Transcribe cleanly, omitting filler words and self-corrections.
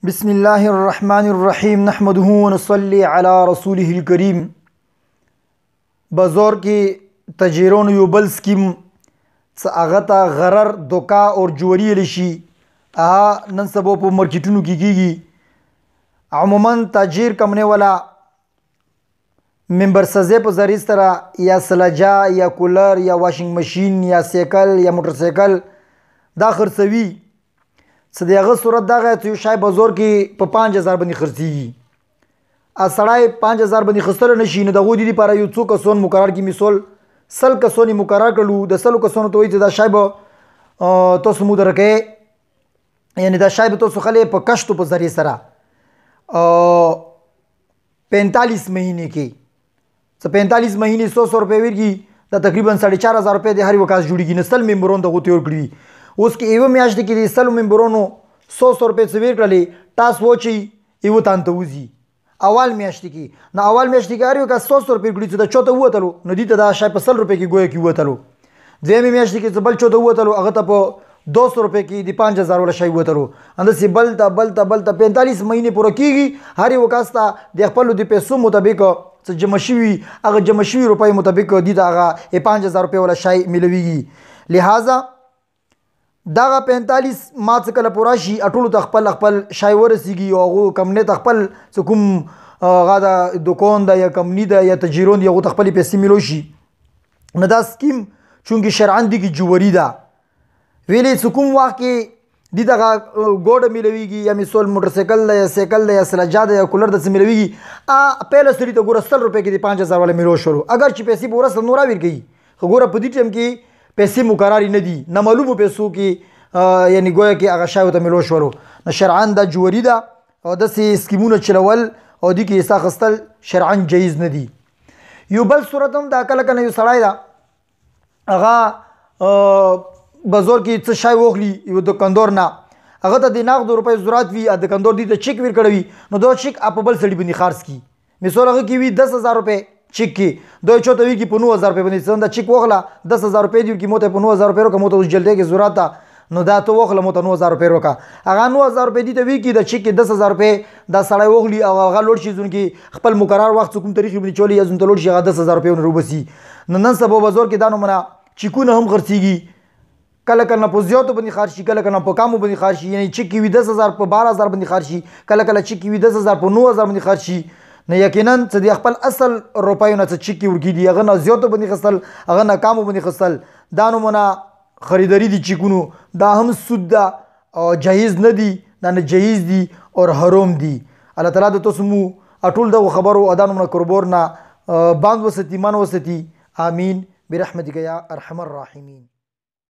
بسم الله الرحمن الرحیم نحمده ونصلي على رسوله الكريم. بازار کې تجیرون یو بل سکیم څه هغه ته غرر دوکا اور جوړی ویلی شي. هغه نن سبا په مارکیټونو کې کیږي. عموما تاجر کمپنۍ والا ممبر سزې په ذریعه سره یا سلجا یا کولر یا واشنګ ماشین یا سایکل یا موټر سایکل دا خرڅوي. څه د هغه صورت دغه چې یو شی بازار کې په 5000 باندې خرڅېږي. سړی 5000 باندې خرڅلی نه شي، نو د هغوی دې لپاره یو څو کسان مقرر کړي. مثال 100 کسان یې مقرر کړلو. د 100 کسانو ته وایي چې دا شی به تاسو مدره کوئ، یعنې دا شی به تاسو خلی په کشتو په ذریعې سره 45 مهینې کې څه 45 مهینې 100 روپۍ ورکړي. دا تقریبا 4500 روپۍ د هر یو کس جوړېږي. نه 100 ممبران دغو ته ورکړي. اوس کې یوه میاشت کې د 100 ممبرانو 100 روپۍ څه ویر کړلې، ټاس واچوي یوه تن ته وځي. اول میاشت کې نه اول میاشت کې هر یو کس 100 روپۍ کړي چې دا چا ته ووتلو، نو دې ته دا شی په 100 روپۍ کې ګویا کې ووتلو. دویمې میاشت کې چې بل چا ته ووتلو، هغه ته په 200 روپۍ کې د 5000 والا شی ووتلو. همداسې بل ته 45 مهینې پوره کېږي. هر یو کس ته د خپلو د پیسو مطابق څه جمع شوي، هغه جمع شوي روپۍ مطابق دې ته هغه 5000 روپۍ والا شی میلویږي. لہذا دغه 45 ما څه کله پوره شي، ټولو ته خپل شی ورسیږي او هغو کمپنۍ ته خپل څه کوم هغه د دوکان ده یا کمپنۍ ده یا تجیرون دي، هغو ته خپلې پیسې میلو شي. نو دا سکیم چونکې شرعاً دي کې جوړي ده، ویلې څه کوم وخت کې دې دغه ګوډه میلویږي، یا مثال موټر سایکل ده یا سایکل ده یا سلجا ده یا کولر ده څه میلویږي. پهله سړي ته ګوره 100 روپۍ کې د 5000 والا میلو شروع، اگر چې پیسې به ورسته نور ورکوي. خو ګوره په دې ټایم کې پیسې مقررې نه دي، نامعلومو پیسو کې یعنی گویا کې هغه شی ورته میلو شولو. نو شرعاً دا جوړي ده او داسې سکیمونه چلول او دې کې حصه اخیستل شرعاً جایز نه دي. یو بل صورت هم دا کله کله یو سړی ده هغه بازار کې څه شی واخلي یو دکاندار نه، هغه ته د نغدو روپۍ ضرورت وي، دکاندار دې ته چیک ورکړی وي، نو دا چیک په بل سړي باندې خرڅ کړي. مثال هغه کې وي 10000 روپۍ چیک کې، دوی چاته وي کې په 9000 روپۍ باندې څنګه چیک واخله 10000 روپۍ دی کې موته په 9000 روپۍ راکړه، موته اوس جلدی کې ضرورت ده، نو دا ته واخله موته 9000 روپۍ راکړه. هغه 9000 روپۍ دی ته وي کې د چیک کې 10000 روپۍ دا سړی واخلي او هغه لوړ شي ځون کې خپل مقرر وخت کوم تاریخ باندې چولي یا ځون ته لوړ شي هغه 10000 روپۍ ونه روبسي. نو نن سبا بازار کې دا نومونه چیکونه هم خرڅېږي، کله کله په زیاتو باندې خرڅ شي، کله کله په کمو باندې خرڅ شي. یعنی چیک کې وي 10000 په 12000 باندې خرڅ شي، کله کله چیک کې وي 10000 په 9000 باندې خرڅ شي. نه یقینا څه د خپل اصل روپیو نه څه چیک ورکړي دي، هغه نه زیاتو باندې خستل، هغه نه کمو باندې خستل، دا نومونه خریداري دي چیکونو، دا هم سود ده او جایز نه دي، دا نه جایز دي او حرام دي. الله تعالی د تاسو مو ټول دغو خبرو ادا نومونه کوربور نه باند وساتي، من وساتي. آمین برحمتک یا ارحم الراحمین.